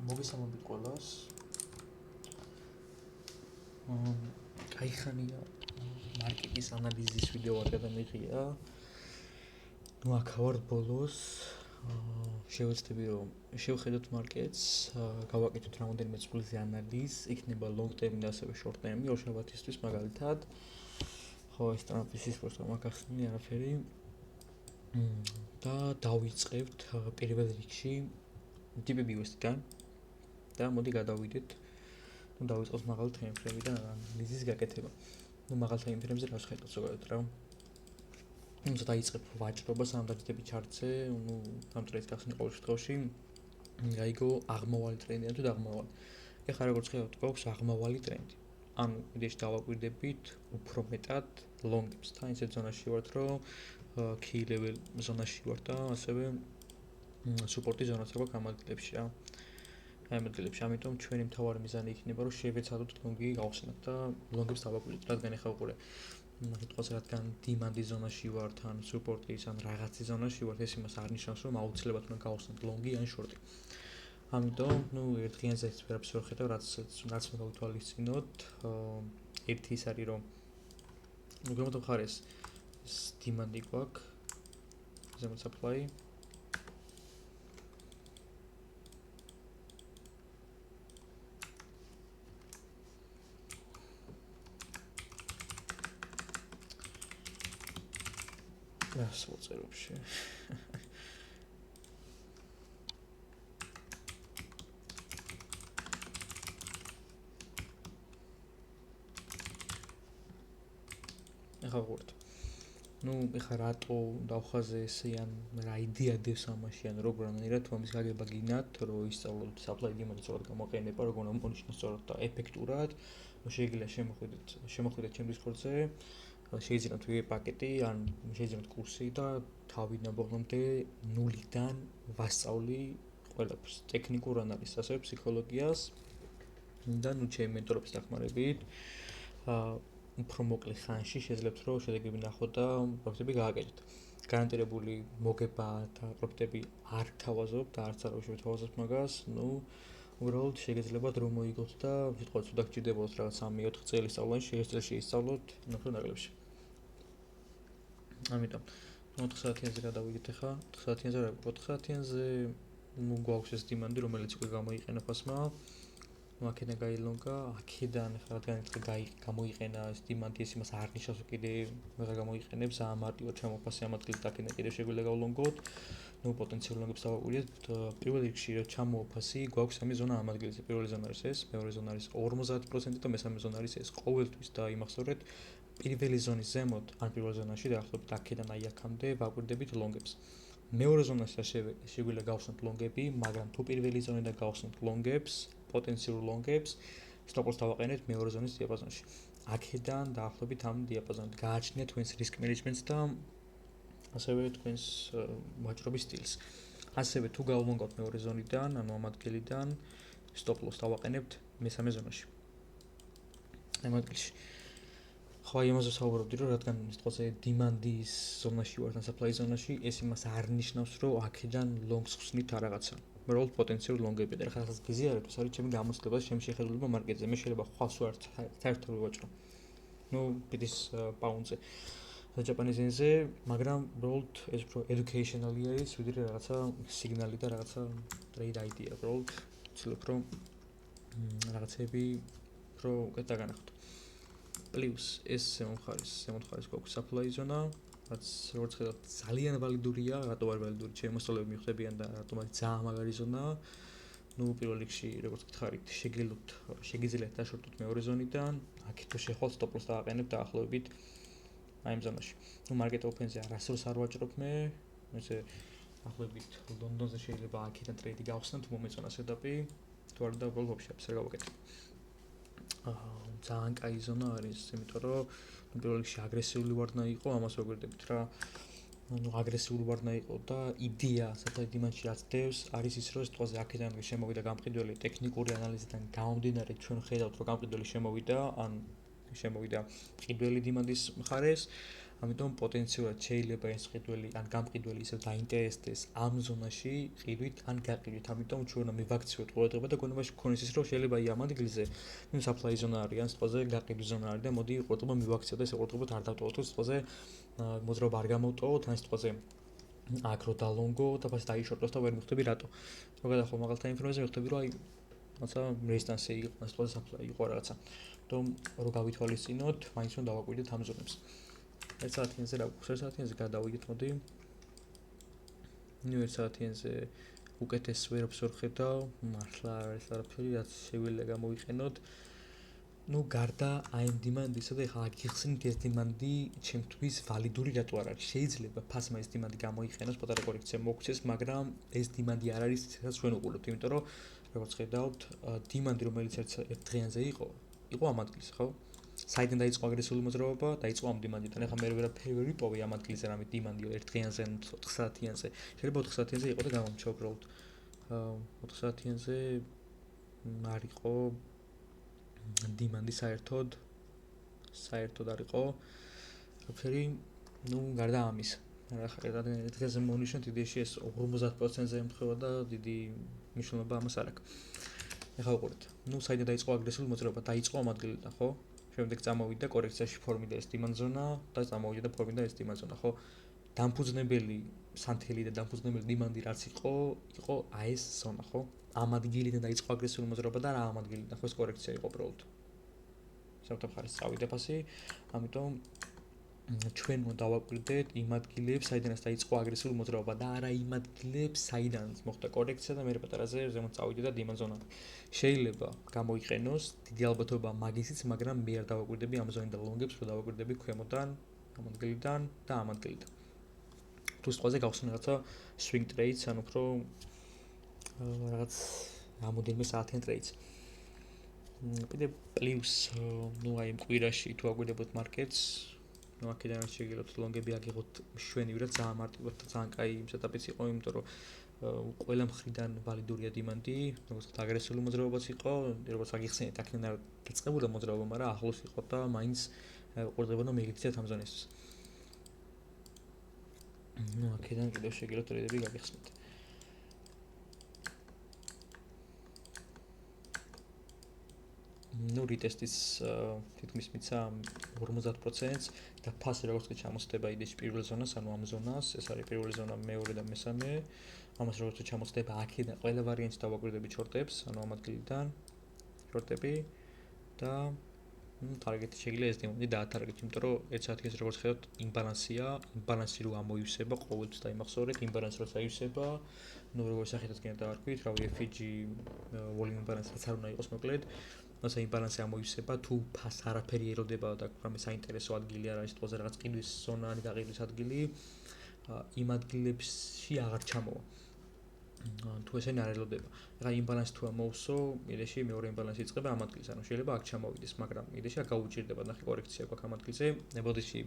მოგესალმებით ყველას. Кайხანია მარკეტის ანალიზის ვიდეო არ გადამიღია. აქ ვარ ბოლოს. შევეცდები რომ შევხედოთ მარკეტს, გავაკეთოთ რამოდენიმე წვლილზე ანალიზი, იქნება long term და ასევე short term-ი ორ შაბათისთვის მაგალითად. ხო, ეს ტრამპის პროსტა მაგახსნილი არაფერი. და დავიწყებთ პირველ რიგში ტიპები USD-დან და მოდი გადავიდეთ. დავიწყოთ მაღალ თემფრებიდან ანალიზის გაკეთება. მაღალ თემფრებზე რა შეხედოთ ზოგადად რა. დაიწყებ ვაჭრობას ანდაჯდები ჩარტზე, ამ ტრეიდს გახსნი ყოველ შემთხვევაში. გაიგო აღმავალი ტრენდი თუ დაღმავალი. ეხლა როგორც ხედავთ, გვაქვს აღმავალი ტრენდი. ანუ იდეაში დავაკვირდებით უფრო მეტად ლონგებს. თან ისეთ ზონაში ვართ, რომ key level ზონაში ვარ და ასევე სუპორტის ზონაც აქვს ამ ადგილებში რა. ამ ადგილებში, ამიტომ ჩვენი მთავარი მიზანი იქნება, რომ შევეცადოთ ლონგი გავხსნათ და ლონგებს დავაკვირდეთ, რადგან ეხლა უყურე სიტყვას რადგან დინამდის ზონაში ვართ, ან სუპორტის, ან რაღაცის ზონაში ვართ, ეს იმას არ ნიშნავს, რომ აუცილებლად უნდა გავხსნათ ლონგი ან შორტი. ამიტომ, ერთ დღიანზე ვერაფერს ვერ ხედავ, რაც უნდა გავითვალისწინოთ. ერთი ის არის, რომ გამოდიხარეს დინამდი გვაქვს, ზემოთ supply. რას ვწერო вообще? ეხლა ვუყურეთ. ეხლა რატო დავხაზე ესე ან რა იდეა დევს ამაში ან როგორანაირად ამის გაგება გინათ, რომ ისწავლოთ supply demand სწორად გამოყენება, როგორ უნდა მონიშნოს სწორად და ეფექტურად. შეიძლება შემოხვიდეთ ჩემს Discord-ზე. შეიძლება თქვი პაკეტი ან შეიძლება კურსი და თავიდან ბოლომდე ნულიდან ვასწავლი ყველაფერს, ტექნიკურ ანალიზს, ასევე ფსიქოლოგიას და ჩემი მენტორობის დახმარებით უფრო მოკლე ხანში შეძლებთ რომ შედეგები ნახოთ და პროფიტები გააკეთოთ. გარანტირებული მოგება და პროფიტები არ თავაზობთ და არც არავის შეთავაზებთ მაგას, უბრალოდ შეგეძლებათ რომ მოიგოთ და ვიტყოდეთ თუ დაგჭირდებოდეთ რაღაც 3-4 წელი სწავლანი, შეისწავლოთ ნახოთ ნაკლებში. ამიტომ 4 საათიანზე გადავიდეთ ახლა 4 საათიანზე რა 4 საათიანზე გვაქვს ეს დინამდი რომელიც უკვე გამოიყენა ფასმა აქედან გაილონგა აქედან ახლა რადგან გამოიყენა ეს დინამდი ეს იმას არ ნიშნავს რომ კიდე ვეღარ გამოიყენებს მარტივად ჩამოფასე ამ ადგილით აქედან კიდე შეგვიძლია გავლონგოთ პოტენციალურ ლონგებს დავაკვირდეთ პირველ რიგში რომ ჩამოვაფასი გვაქვს სამი ზონა ამ ადგილზე პირველი ზონა არის ეს მეორე ზონა არის 50% და მესამე ზონა არის ეს ყოველთვის და იმახსოვრეთ პირველი ზონის ზემოთ ან პირველ ზონაში დაახლოებით აქედან აი აქამდე ვაკვირდებით ლონგებს. მეორე ზონაში შეგვიძლია გავხსნათ ლონგები, მაგრამ თუ პირველი ზონიდან გავხსნათ ლონგებს, პოტენციურ ლონგებს, სტოპ-ლოს დავაყენეთ მეორე ზონის დიაპაზონში. აქედან დაახლოებით ამ დიაპაზონით გააჩნიათ თქვენს რისკ მენეჯმენტს და ასევე თქვენს ვაჭრობის სტილს. ასევე თუ გავლონგავთ მეორე ზონიდან, ანუ ამ ადგილიდან, სტოპ-ლოს დავაყენებთ მესამე ზონაში. ამ ადგილში ხო იმაზე ვსაუბრობდი რომ რადგან სიტყვაზე დინამდის ზონაში ვართ ან supply ზონაში ეს იმას არ ნიშნავს რომ აქედან ლონგს ხსნით რა რაღაცა უბრალოდ პოტენციურ ლონგები და ხალხს გიზიარებთ ეს არის ჩემი გამოცდილება ჩემი შეხედულება მარკეტზე მე შეიძლება ხვალს ვარ საერთოდ ვაჭრო პიტის პაუნდზე და ჯაპანიზენზე მაგრამ უბრალოდ ეს უფრო educational-ი არის ვიდრე რაღაცა სიგნალი და რაღაცა trade idea უბრალოდ ვცდილობ რომ რაღაცები უფრო უკეთ დაგანახოთ პლუს ეს ზემოთხარის გვაქვს supply ზონა, რაც როგორც ხედავთ ძალიან ვალიდურია, რატო არ ვალიდური ჩემი მოსწავლეები მიხვდებიან და რატომ არის ძალიან მაგარი ზონა. პირველ რიგში როგორც გითხარით, შეგიძლიათ დაშორტოთ მეორე ზონიდან, აქეთ თუ შეხვალთ stop-loss დავაყენებთ დაახლოებით აი ამ ზონაში. მარკეტ ოპენზე არასდროს არ ვაჭრობ მე, ესე დაახლოებით ლონდონზე შეიძლება აქედან ტრეიდი გავხსნათ მომეწონა setup-ი, თუ არა და უბრალოდ ვაფშე აფსერ გავაკეთებ. ძალიან კაი ზონა არის, იმიტომ რომ პირველ რიგში აგრესიული ვარდნა იყო, ამას ვაკვირდებით რა. აგრესიული ვარდნა იყო და იდეა supply demand-ში რაც დევს, არის ის რომ სიტყვაზე აქედან შემოვიდა გამყიდველი ტექნიკური ანალიზიდან გამომდინარე ჩვენ ხედავთ რომ გამყიდველი შემოვიდა, ან შემოვიდა მყიდველი დინამდის მხარეს. ამიტომ პოტენციურად შეიძლება ეს ყიდველი ან გამყიდველი ისევ დაინტერესდეს ამ ზონაში ყიდვით ან გაყიდვით. ამიტომ ჩვენ უნდა მივაქციოთ ყურადღება და გონებაში გქონდეს ის, რომ შეიძლება ამ ადგილზე supply ზონა არის ან სიტყვაზე გაყიდვის ზონა არის და მოდი ყურადღება მივაქციოთ და ეს ყურადღება არ დავტოვოთ, რომ სიტყვაზე მოძრაობა არ გამოვტოვოთ, ან სიტყვაზე აკრო დალონგო და ფას დაიშორტოს და ვერ მიხვდები რატო. რო გადახო მაგალთა ინფორმაციაზე მიხვდები, რომ აი რაცა რეზისტანსი იყო, სიტყვაზე supply იყო რაღაცა. რომ რო გავითვალისწინოთ, მაინც რომ დავაკვირდეთ ამ ზონებს. 1 საათიანზე რა გვაქვს? 1 საათიანზე გადავიდეთ, მოდი. ნუ 1 საათიანზე უკეთეს ვერაფერს ვერ ხედავ, მართლა არ არის არაფერი, რაც შეგვიძლია გამოვიყენოთ. ნუ გარდა აი ამ დინამიკისა და ეხლა გიხსნით ეს დინამიკი ჩემთვის ვალიდური რატო არ არის? შეიძლება ფასმა ეს დინამიკი გამოიყენოს, პატარა კორექცია მოგვცეს, მაგრამ ეს დინამიკი არ არის ისაც ჩვენ უყურებთ, იმიტომ რომ როგორც ხედავთ, დინამიკი რომელიც ერთ დღეანზე იყო ამ ადგილზე, ხო? საიდან დაიწყო აგრესიული მოძრაობა, დაიწყო ამ დინამიკიდან. ეხლა მე ვერაფერი ვერ ვიპოვე ამ ადგილზე რამე დინამიკი ერთ დღეანზე, 4 საათიანზე. შეიძლება 4 საათიანზე იყო და გამომჩა უბრალოდ. 4 საათიანზე არ იყო დინამიკი საერთოდ არ იყო. ვაფერი, ნუ გარდა ამის. რა დღეზე მონიშნოთ იდეაში ეს 50%-ზე ემთხვევა და დიდი მნიშვნელობა ამას არ აქვს. ეხლა უყურეთ. ნუ საიდან დაიწყო აგრესიული მოძრაობა, დაიწყო ამ ადგილიდან, ხო? შემდეგ წამოვიდა კორექციაში ფორმიდა ეს დინამიკ ზონა და წამოვიდა და ფორმიდა ეს დინამიკ ზონა, ხო? დამფუძნებელი სანთელი და დამფუძნებელი დინამიკი რაც იყო აი ეს ზონა, ხო? ამ ადგილიდან დაიწყო აგრესიული მოძრაობა და რა ამ ადგილიდან, ხო ეს კორექცია იყო უბრალოდ. საერთოდ ხარ წავიდა ფასი, ამიტომ ჩვენ უნდა დავაკვირდეთ იმ ადგილებს, საიდანაც დაიწყო აგრესიული მოძრაობა და არა იმ ადგილებს, საიდანაც მოხდა კორექცია და მე პატარაზე ზემოთ წავიდა და დინამიკ ზონა. შეიძლება გამოიყენოს დიდი ალბათობა მაგისიც, მაგრამ მე არ დავაკვირდები ამ ზონიდან ლონგებს, რომ დავაკვირდები ქვემოდან, ამ ადგილიდან და ამ ადგილიდან. თუ სიტყვაზე გავხსნი რაღაცა swing trades, ან უფრო რაღაც რამოდენიმე საათიან trades. კიდე პლუს, ნუ აი იმ კვირაში თუ აკვირდებოთ მარკეტს, ნუ აქედან შეგიძლიათ ლონგები აგიღოთ მშვენივრად, ძალიან მარტივად და ძალიან კაი იმ სეტაპიც იყო, იმიტომ რომ ყველა მხრიდან ვალიდურია დინამიკი, როგორც აგრესიული მოძრაობაც იყო, როგორც აგიხსენეთ, აქედან არ დაწყებულა მოძრაობა, მაგრამ ახლოს იყო და მაინც ყურადღება უნდა მიიქცეთ ამ ზონისთვის. ნუ აქედან კიდევ შეგიძლიათ ტრეიდები გაგიხსნით. ნუ რიტესტის თითქმის მიცა 50%-ს და ფასი როგორც კი ჩამოსდება იდეაში პირველ ზონას, ანუ ამ ზონას, ეს არის პირველი ზონა, მეორე და მესამე. ამას როგორც კი ჩამოსდება აქედან ყველა ვარიანტი დავაკვირდები შორტებს, ანუ ამ ადგილიდან შორტები და ტარგეტი შეიძლება ეს დინამიკი დაათარგეთ, იმიტომ რომ 1 საათის როგორც ხედავთ, იმბალანსი რო ამოივსება, ყოველთვის დაიმახსოვრეთ, იმბალანსი რო საივსება, ნუ როგორც სახეთაც კიდე დავარქვით, რავი FG volume imbalance რაც არ უნდა იყოს მოკლედ, ასე იმბალანსი ამოივსება, თუ ფას არაფერი ეროდება და რამე საინტერესო ადგილი არ არის, თქოზე რაღაც ყიდვის ზონა არის, გაყიდვის ადგილი, იმ ადგილებში აღარ ჩამოვა. თუ ესენი არ ელოდება. ეხლა იმბალანსი თუ ამოვსო, იდეაში მეორე იმბალანსი იწყება ამ ადგილზე, ანუ შეიძლება აქ ჩამოვიდეს, მაგრამ იდეაში აქ გაუჭირდება, ნახე კორექცია გვაქვს ამ ადგილზე, ნებოდიში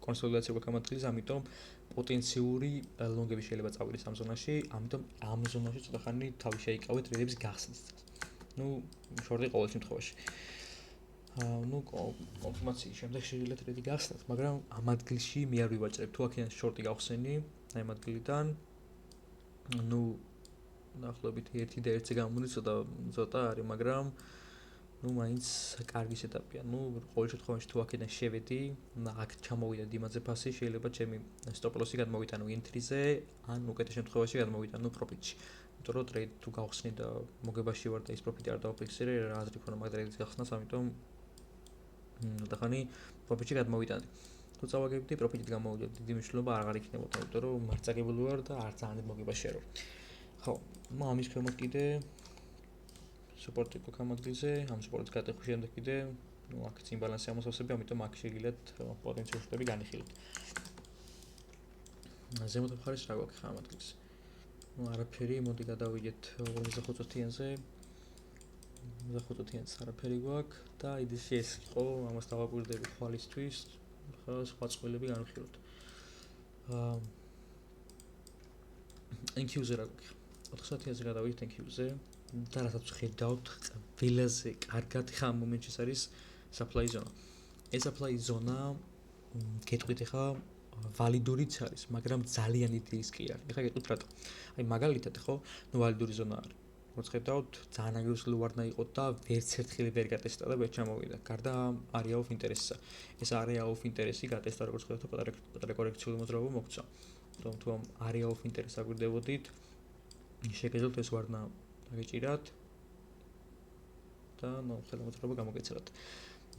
კონსოლიდაცია გვაქვს ამ ადგილზე, ამიტომ პოტენციური ლონგები შეიძლება წავიდეს ამ ზონაში, ამიტომ ამ ზონაში ცოტა ხანი თავი შეიკავეთ ტრეიდების გახსნის წელს. ნუ შორტი ყოველ შემთხვევაში. ნუ კონფირმაციის შემდეგ შეიძლება ტრეიდი გახსნათ, მაგრამ ამ ადგილში მე არ ვივაჭრებ, თუ აქედან შორტი გავხსენი, აი ამ ადგილიდან ნუ ნახლობით 1 და 1-ზე გამოდის ცოტა არის, მაგრამ ნუ მაინც კარგი სეტაპია. ნუ ყოველ შემთხვევაში თუ აქედან შევედი, აქ ჩამოვიდა დინამიკზე ფასი, შეიძლება ჩემი stop loss-ი გადმოვიტანო entry-ზე, ან უკეთეს შემთხვევაში გადმოვიტანო profit-ში. იმიტომ რომ ტრეიდი თუ გავხსნი და მოგებაში ვარ და ის profit-ი არ დავაფიქსირე, რა აზრი ქონა მაგ ტრეიდის გახსნას, ამიტომ და ხანი profit-ში გადმოვიტანე. თუ წავაგებდი, profit-ით გამოვიდა, დიდი მნიშვნელობა აღარ იქნებოდა, იმიტომ რომ მარწაგებული ვარ და არ ძალიან მოგებაში არ ვარ. ხო, ამის ქვემოთ კიდე support-ი გვაქვს ამ ადგილზე, ამ support-ს გადახვის შემდეგ კიდე, ნუ აქ იმბალანსი ამოსავსები, ამიტომ აქ შეგიძლიათ პოტენციალურ შეტები განიხილოთ. ზემოთ მხარეს რა გვაქვს ამ ადგილზე? ნუ არაფერი, მოდი გადავიდეთ 45-იანზე. 45-იანზე არაფერი გვაქვს და იდეაში ეს იყო, ამას დავაკვირდები ხვალისთვის, ხა სხვა წყვილები განვიხილოთ. NQ-ზე რა გვაქვს? 4 საათიანზე გადავიდეთ NQ-ზე. და რასაც ხედავთ, ყველაზე კარგად ხა ამ მომენტში არის supply zone. ეს supply zone გეტყვით ახლა ვალიდურიც არის, მაგრამ ძალიან დიდი რისკი არის. ახლა გეტყვით რატო? აი მაგალითად ხო, ნუ ვალიდური ზონა არის. როგორც ხედავთ, ძალიან აგრესიული ვარნა იყო და ვერც ერთხელ ვერ გატესტა და ვერ ჩამოვიდა. გარდა area of interest-ისა. ეს area of interest-ი გატესტა როგორც ხედავთ, პატარა კორექციული მოძრაობა მოგცა. თუ ამ area of interest-ს აგვირდებოდით, შეგეძლოთ ეს ვარნა დაგეჭირათ და ნუ ხელა მოძრაობა გამოგეცემათ.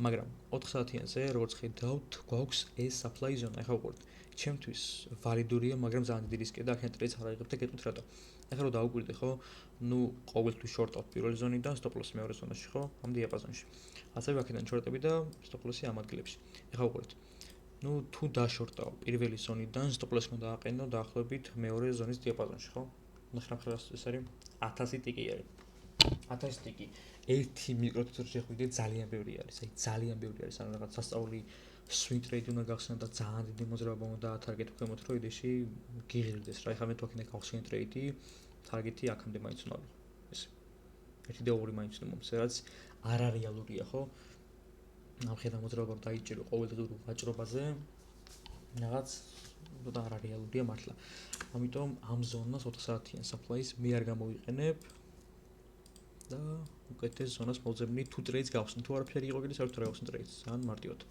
მაგრამ 4 საათიანზე, როგორც ხედავთ, გვაქვს ეს supply zone. ახლა ვუყურეთ. ჩემთვის ვალიდურია, მაგრამ ძალიან დიდი რისკია და აქ ტრეიდს არ აიღებ და გეტყვით რატო. ახლა რო დაუკვირდი ხო, ნუ ყოველთვის შორტავ პირველი ზონიდან stop loss მეორე ზონაში ხო, ამ დიაპაზონში. ასევე აქედან შორტები და stop loss-ი ამ ადგილებში. ახლა ვუყურეთ. ნუ თუ დაშორტავ პირველი ზონიდან stop loss-ი უნდა აყენო დაახლოებით მეორე ზონის დიაპაზონში ხო? ნახე ეს არის 1000 ტიკი არის. 1000 ტიკი. ერთი მიკროთვით შეხვიდე ძალიან ბევრი არის. აი ძალიან ბევრი არის. ანუ რაღაც სასწაული swing trade უნდა გახსნა და ძალიან დიდი მოძრაობა უნდა ათარგეთ ქვემოთ, რომ იდეში გიღირდეს რა. ეხლა მე თუ აქ გავხსნე trade-ი, target-ი აქამდე მაინც უნდა ვიღო. ეს 1.2 მაინც უნდა მომცე, რაც არარეალურია, ხო? ამ ხედა მოძრაობა დაიჭირო ყოველდღიურ ვაჭრობაზე. რაღაც და არარეალურია მართლა. ამიტომ ამ ზონას 4 საათიან supply-ს მე არ გამოვიყენებ. და უკეთეს ზონას მოძებნი თუ ტრეიდს გავხსნი თუ არაფერი იყო კიდე საერთოდ არ გავხსნი ტრეიდს ან მარტივად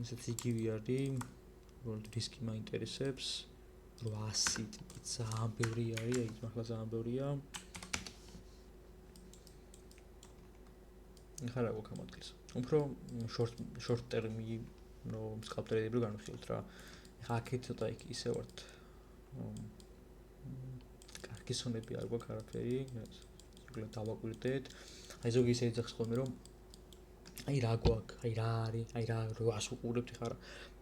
ისეთ იგივე არის უბრალოდ რისკი მაინტერესებს 800 ტიპი ძალიან ბევრი არის აი მართლა ძალიან ბევრია ხარ აქვს ამ ადგილს უფრო short term-ი რომ scalp trade-ები რო განვიხილოთ რა ეხა აქეთ ცოტა ისე ვართ კარგი ზონები არ გვაქვს არაფერი დავაკვირდეთ. აი ზოგი ისე იძახს ხოლმე რომ აი რა გვაქვს, აი რა არის, აი რა რას უყურებთ ხარა.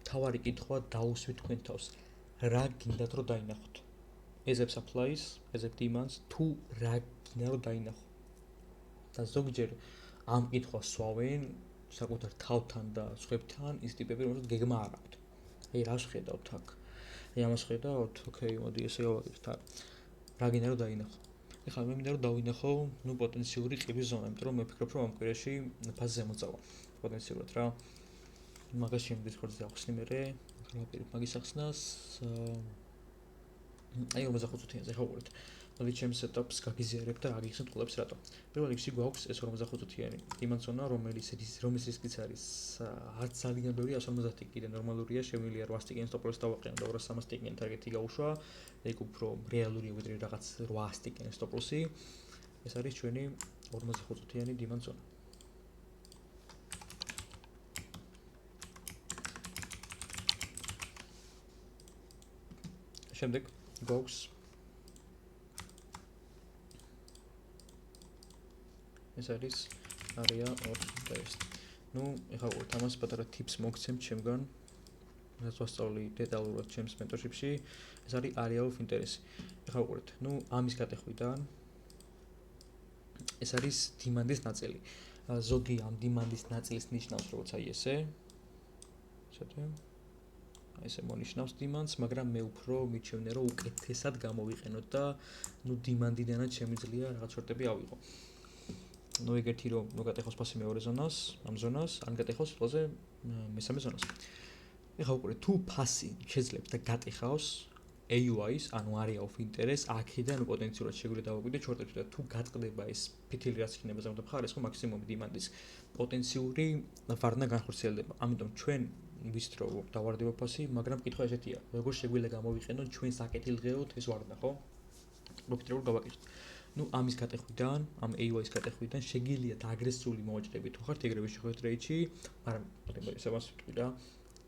თავარი კითხვა დაუსვით თქვენ თავს. რა გინდათ რომ დაინახოთ? ezep supplies, ezep demands თუ რა გინდა რომ დაინახო. და ზოგჯერ ამ კითხვას სვავენ საკუთარ თავთან და სხვებთან ის ტიპები რომელსაც გეგმა არ აქვთ. აი რას ხედავთ აქ? აი ამას ხედავთ? ოკეი, მოდი ესე გავაკეთოთ. რა გინდა რომ დაინახო? ეხლა მე მინდა რომ დავინახო, ნუ პოტენციური ყივის ზონა, იმიტომ რომ მე ვფიქრობ, რომ ამ კვირაში ფაზზე ზემოწავა პოტენციურად რა. მაგას შემდის ხორცზე ახსნი მე, გრაფიკი მაგის ახსნას აი 45 წუთიანზე ხა ვუყურეთ. მოდი ჩემს setup-ს გაგიზიარებ და აგიხსნით ყოლებს რატო. პირველ რიგში გვაქვს ეს 45 წუთიანი demand zone, რომელიც რისკიც არის არც ძალიან ბევრი 150 ტიკი კიდე ნორმალურია, შემიძლია 8 ტიკიან stop loss დავაყენო და 200 ტიკიან target-ი გაუშვა. ეგ უფრო რეალურია ვიდრე რაღაც 800 ტიკიან stop loss-ი. ეს არის ჩვენი 45 წუთიანი demand zone. შემდეგ გვაქვს ეს არის area of interest. ნუ ეხლა ვუყურეთ ამას პატარა tips მოგცემთ ჩემგან. რაც ვასწავლი დეტალურად ჩემს mentorship-ში. ეს არის area of interest. ეხლა ვუყურეთ. ნუ ამის გატეხვიდან ეს არის demand-ის ნაწილი. ზოგი ამ demand-ის ნაწილის ნიშნავს როგორც აი ესე. ესეთი ესე მონიშნავს demand-ს, მაგრამ მე უფრო მიჩვენე რომ უკეთესად გამოვიყენოთ და ნუ demand-იდანაც შემიძლია რაღაც შორტები ავიღო. ნუ ეგეთი რომ ნუ გატეხოს ფასი მეორე ზონას, ამ ზონას, ან გატეხოს ფაზე მესამე ზონას. ეხლა უყურეთ, თუ ფასი შეძლებთ და გატეხავს AUI-ს, ანუ area of interest, აქედან პოტენციურად შეგვიძლია დავაკვირდეთ შორტებში და თუ გატყდება ეს ფითილი რაც იქნება ზემოთ მხარეს, ხო მაქსიმუმი demand-ის პოტენციური ვარნა განხორციელდება. ამიტომ ჩვენ ვიცით რომ დავარდება ფასი, მაგრამ კითხვა ესეთია, როგორ შეგვიძლია გამოვიყენოთ ჩვენს აკეთილღეოდ ეს ვარნა, ხო? პროფიტებად გავაკეთოთ. ნუ ამის გატეხვიდან, ამ AUI-ის გატეხვიდან შეგიძლიათ აგრესიული მოვაჭრები თუ ხართ ეგრევე შეხვდეთ ტრეიდში, მაგრამ ეს ამას ვიტყვი რა.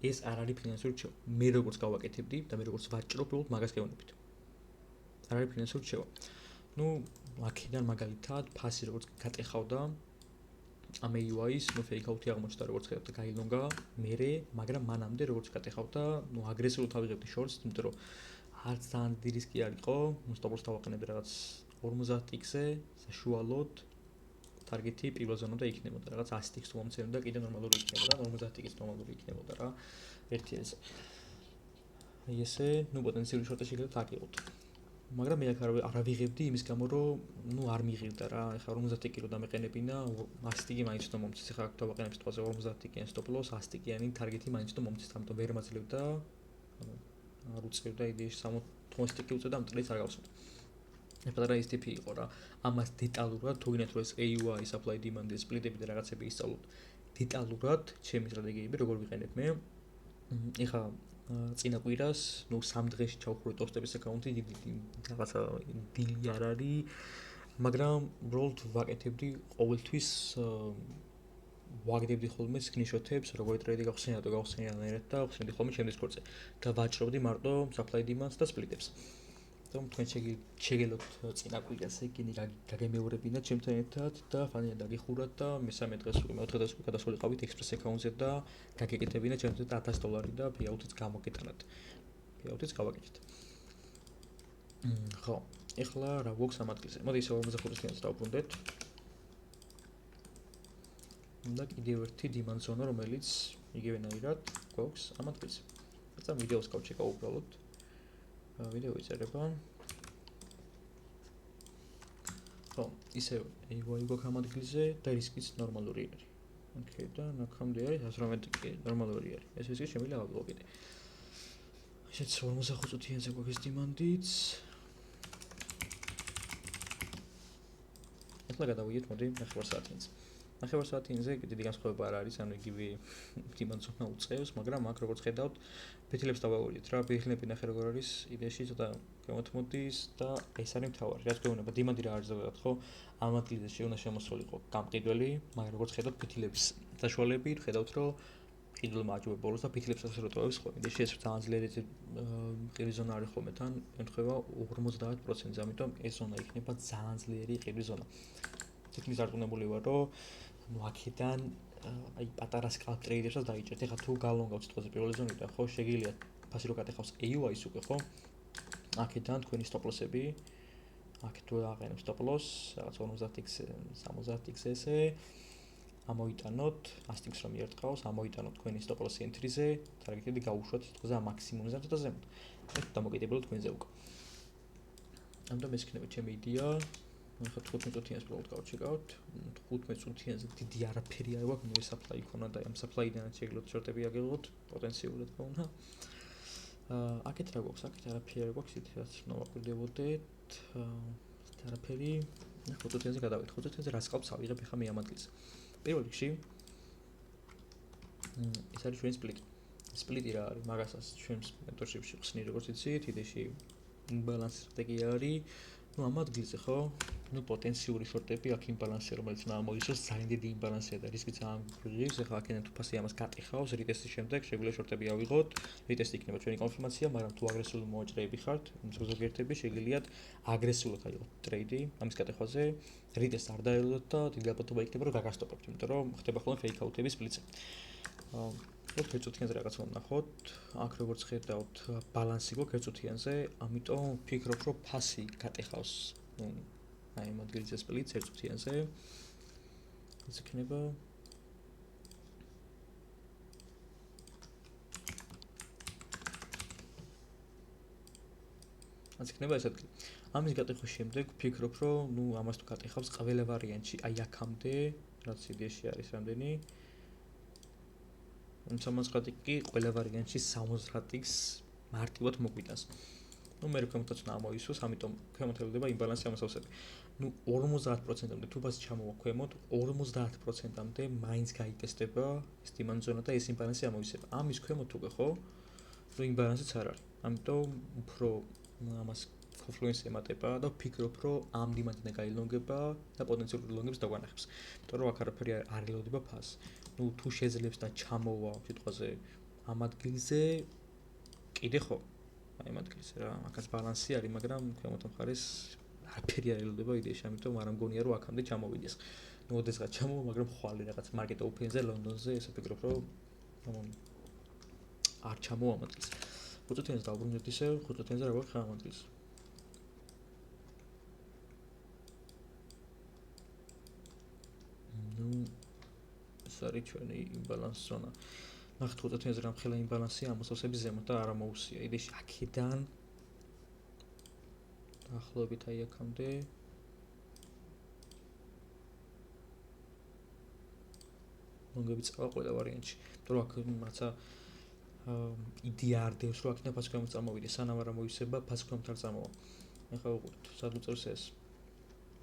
ეს არ არის ფინანსური რჩევა. მე როგორც გავაკეთებდი და მე როგორც ვაჭრობ, უბრალოდ მაგას გეუბნებით. არ არის ფინანსური რჩევა. ნუ აქედან მაგალითად ფასი როგორც გატეხავდა ამ AUI-ს, ნუ fake out-ი აღმოჩნდა როგორც ხედავთ გაილონგა, მერე, მაგრამ მანამდე როგორც გატეხავდა, ნუ აგრესიულად ავიღებდი shorts, იმიტომ რომ არც ძალიან დიდი რისკი არ იყო, ნუ stop loss დავაყენებდი რაღაც 50 ტიქზე, საშუალოდ target-ი პირველ ზონამდე იქნებოდა, რაღაც 100 ტიქს თუ მომცემდა, კიდე ნორმალური იქნებოდა, 50 ტიქის ნორმალური იქნებოდა რა. ერთი ეს. აი ესე, ნუ პოტენციური short-ი შეგიძლიათ აგიღოთ. მაგრამ მე აქ არ ავიღებდი იმის გამო რომ ნუ არ მიღირდა რა. ეხლა 50 კილო დამეყენებინა 100 ტიკი მაინც უნდა მომწეს. ეხლა აქ დავაყენებ სიტყვაზე 50 ტიკიან სტოპ-ლოს 100 ტიკიანი თარგეტი მაინც უნდა მომწეს. ამიტომ ვერ მაძლევდა ანუ არ უწევდა იდეაში 60 ტიკი უწევდა ამ ტრეიდს არ გავსვათ. პატარა ის ტიპი იყო რა. ამას დეტალურად თუ გინდათ რომ ეს AUI supply demand split-ები და რაღაცები ისწავლოთ დეტალურად ჩემი სტრატეგიები როგორ ვიყენებ მე. ეხლა წინა კვირას, ნუ 3 დღეში ჩავხურე ტოსტების აკაუნტი, რაღაცა 딜ი არ არის, მაგრამ უბრალოდ ვაკეთებდი ყოველთვის ვაგდებდი ხოლმე სკრინშოტებს, როგორი ტრეიდი გავხსენია და გავხსენიანერად და ვხსენდი ხოლმე ჩემ დისკორდზე და ვაჭრობდი მარტო supply demand და split-ებს. რომ თქვენ შეგელოთ წინა კვირას ეგენი გაგემეორებინა ჩემთან ერთად და ფანია დაგიხურათ და მესამე დღეს უკვე მეოთხე დღეს უკვე გადასულიყავით Express account-ზე და გაგეკეთებინა ჩემთან $1000 და payout-იც გამოგეტანათ. payout-იც გავაკეთეთ. ხო, ეხლა რა გვაქვს ამ ადგილზე? მოდი ისე 45-იანს დავბრუნდეთ. და კიდევ ერთი demand zone, რომელიც იგივენაირად გვაქვს ამ ადგილზე. და ვიდეოს გავჩეკავ უბრალოდ. ვიდეო იწერება. ხო, ისე AUI გვაქვს ამ ადგილზე და რისკიც ნორმალური არის. ოკეი, და ნახამდე არის 118 ნორმალური არის. ეს რისკი შემიძლია ავიღო. ესეც 45 წუთიანზე გვაქვს demand-იც. ეხლა გადავიდეთ მოდი 9 საათიანზე. 9 საათიანზე დიდი განსხვავება არ არის, ანუ იგივე demand zone უწევს, მაგრამ აქ როგორც ხედავთ, ფითილებს დავავიდეთ რა, ფითილები ნახე როგორ არის, იდეაში ცოტა გამოთმოდის და ეს არის მთავარი. რაც გვეუბნება, demand-ი რა არის ზოგადად, ხო? ამ ადგილზე შეუნა შემოსულიყო გამყიდველი, მაგრამ როგორც ხედავთ, ფითილების საშუალები, ხედავთ, რომ ყიდულმა აჯობა ბოლოს და ფითილებს ასე როტოვებს ხოლმე. იდეაში ეს ძალიან ძლიერი ყირი ზონა არის ხოლმე თან, ემთხვევა 50%-ზე, ამიტომ ეს ზონა იქნება ძალიან ძლიერი ყირი ზონა. თითქმის დარწმუნებული ვარ, რომ ანუ აქედან აი პატარა scalp trader-საც დაიჭერთ. ეხლა თუ გალონგავთ სიტყვაზე პირველი ზონიდან, ხო, შეგიძლიათ ფასი რო გატეხავს AUI-ს უკვე, ხო? აქედან თქვენი stop loss-ები, აქ თუ აღენებ stop loss, რაღაც 50x, 60x ესე, ამოიტანოთ, 100x რომ იერტყავს, ამოიტანოთ თქვენი stop loss entry-ზე, თარგეტები გაუშვათ სიტყვაზე ამ მაქსიმუმზე და ზემოთ. ეს დამოკიდებულად თქვენზე უკვე. ამიტომ ეს იქნება ჩემი იდეა. ახლა 15 წუთიანს პრობლემად გავჩეკავთ. 15 წუთიანზე დიდი არაფერი არ გვაქვს, მე supply იქონა და ამ supply-დანაც შეგიძლიათ შორტები აგიღოთ, პოტენციურად გქონდა. აქეთ რა გვაქვს? აქეთ არაფერი არ გვაქვს, ისეთ რაც ნოვაკვირდებოდეთ. არაფერი. 5 წუთიანზე გადავიდეთ. 5 წუთიანზე რა სკალპს ავიღებ ახლა მე ამ ადგილზე. პირველ რიგში ეს არის ჩვენი split. split-ი რა არის? მაგასაც ჩვენს mentorship-ში ხსნი როგორც იცით, იდეში balance სტრატეგია არის. ნუ ამ ადგილზე ხო? ნუ პოტენციური შორტები აქ იმბალანსია, რომელიც უნდა ამოიღოს, ძალიან დიდი იმბალანსია და რისკი ძალიან გვიღებს. ეხლა აქედან თუ ფასი ამას გატეხავს, რიტესტის შემდეგ შეგვიძლია შორტები ავიღოთ. რიტესტი იქნება ჩვენი კონფირმაცია, მაგრამ თუ აგრესიული მოვაჭრეები ხართ, ზოგიერთები შეგიძლიათ აგრესიულად აიღოთ ტრეიდი ამის გატეხვაზე. რიტესტს არ დაელოდოთ და დიდი ალბათობა იქნება, რომ გაგასტოპებთ, იმიტომ რომ ხდება ხოლმე fake out-ების სპლიტზე. 1 წუთიანზე რაღაც ვნახოთ. აქ როგორც ხედავთ, ბალანსი გვაქვს 1 წუთიანზე, ამიტომ ვფიქრობ, რომ ფასი გატეხავს, ნუ აი ამ ადგილზე სპლიტს 1 წუთიანზე. ეს იქნება ეს ადგილი. ამის გატეხვის შემდეგ ვფიქრობ, რომ ნუ ამას თუ გატეხავს ყველა ვარიანტში, აი აქამდე, რაც იდეაში არის რამდენი 59 კი ყველა ვარიანტში 70x მარტივად მოგვიტანს. ნუ მე ქვემოთაც უნდა ამოისვოს, ამიტომ ქვემოთელდება იმბალანსი ამასავსები. ნუ 50%-მდე თუ ფასი ჩამოვა ქვემოთ, 50%-მდე მაინც გაიტესტება ეს demand zone და ეს იმბალანსი ამოისება. ამის ქვემოთ უკვე ხო? ნუ იმბალანსიც არ არის. ამიტომ უფრო ამას confluence ემატება და ვფიქრობ, რომ ამ demand-დან გაილონგება და პოტენციურ ლონგებს დაგვანახებს. იმიტომ რომ აქ არაფერი არ ელოდება ფასს. ნუ თუ შეძლებს და ჩამოვა სიტყვაზე ამ ადგილზე კიდე ხო აი ამ ადგილზე რა აქაც ბალანსი არის მაგრამ ქვემოთ მხარეს არაფერი არ ელოდება იდეაში ამიტომ არ მგონია რომ აქამდე ჩამოვიდეს ნუ ოდესღაც ჩამოვა მაგრამ ხვალე რაღაც მარკეტ ოპენზე ლონდონზე ესე ვფიქრობ რომ არ ჩამოვა ამ ადგილზე 5 წუთიანს დავბრუნდეთ ისე 5 წუთიანზე რა გვაქვს ამ ადგილზე ნუ არის ჩვენი იმბალანს ზონა. ნახეთ 5 წუთიანზე რამხელა იმბალანსია ამოსავსების ზემოთ და არ ამოუსია. იდეში აქედან ახლობით აი აქამდე. ლონგები წავა ყველა ვარიანტში. თუ აქ რაცა იდეა არ დევს, რომ აქედან ფასკრამით წამოვიდე, სანამ არ მოისება, ფასკრამით არ წამოვა. ეხლა უყურეთ, სად უწევს ეს?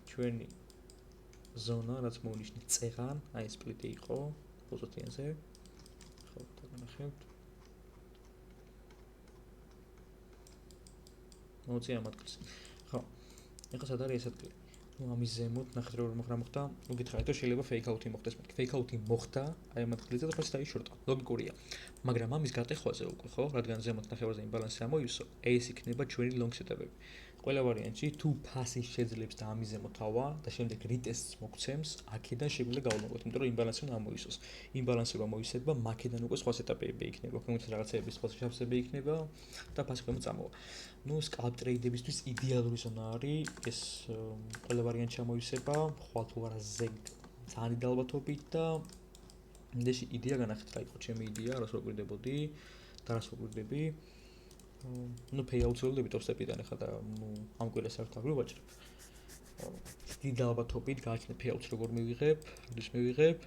ჩვენი ზონა, რაც მოვნიშნეთ წეღან, აი ეს სპლიტი იყო პოზიტიენზე. ხო, დაგანახებთ. მოუწია ამ ადგილს. ხო. ეხლა სად არის ეს ადგილი? ამის ზემოთ ნახეთ როგორ მოხდა. უგითხარით რომ შეიძლება fake out-ი მოხდეს, მაგრამ fake out-ი მოხდა, აი ამ ადგილზე და ფასი დაიშორტყა. ლოგიკურია. მაგრამ ამის გატეხვაზე უკვე ხო, რადგან ზემოთ ნახევარზე იმბალანსი ამოივსო, ეს იქნება ჩვენი long setup-ები. ყველა ვარიანტში თუ ფასი შეძლებს და ამის ზემოთ ავა და შემდეგ retest-ს მოგცემს, აქედან შეგვიძლია გავუმოყოთ, იმიტომ რომ იმბალანსი უნდა ამოივსოს. იმბალანსება მოისება, მაქედან უკვე სხვა setup-ები იქნება, კონკრეტულად რაღაცეების სხვა შავსები იქნება და ფასი ქვემოთ წამოვა. ნუ scalp trade-ებისთვის იდეალური ზონა არის ეს ყველა ვარიანტი ჩამოივსება, ხვალ თუ არა ზეგ ძალიან დიდი ალბათობით და ნეში იდეა განახეთ რა იყო ჩემი იდეა, რას ვაკვირდებოდი და რას ვაკვირდები. ნუ payout-ს ველოდები top-step-დან ახლა და ნუ ამ კვირას არ თავი ვაჭრებ. დიდი ალბათობით გააჩნია payout-ს როგორ მივიღებ, როდის მივიღებ.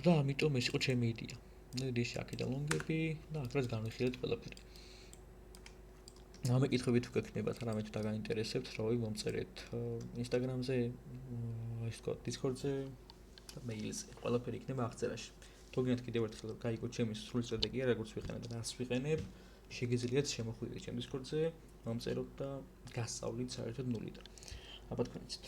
და ამიტომ ეს იყო ჩემი იდეა. ნუ დიში აქედან ლონგები და აქ რაც განვიხილეთ ყველაფერი. ამ კითხვებით თუ გექნებათ რამე თუ დაგაინტერესებთ, რავი მომწერეთ Instagram-ზე, ის თქო Discord-ზე და mail-ზე. ყველაფერი იქნება აღწერაში. თუ გინდათ კიდევ ერთხელ რომ გაიგოთ ჩემი სრული სტრატეგია, როგორც ვიყენებ და რას ვიყენებ, შეგიძლიათ შემოხვიდეთ ჩემ Discord-ზე, მომწეროთ და გასწავლით საერთოდ ნულიდან. აბა თქვენიცით.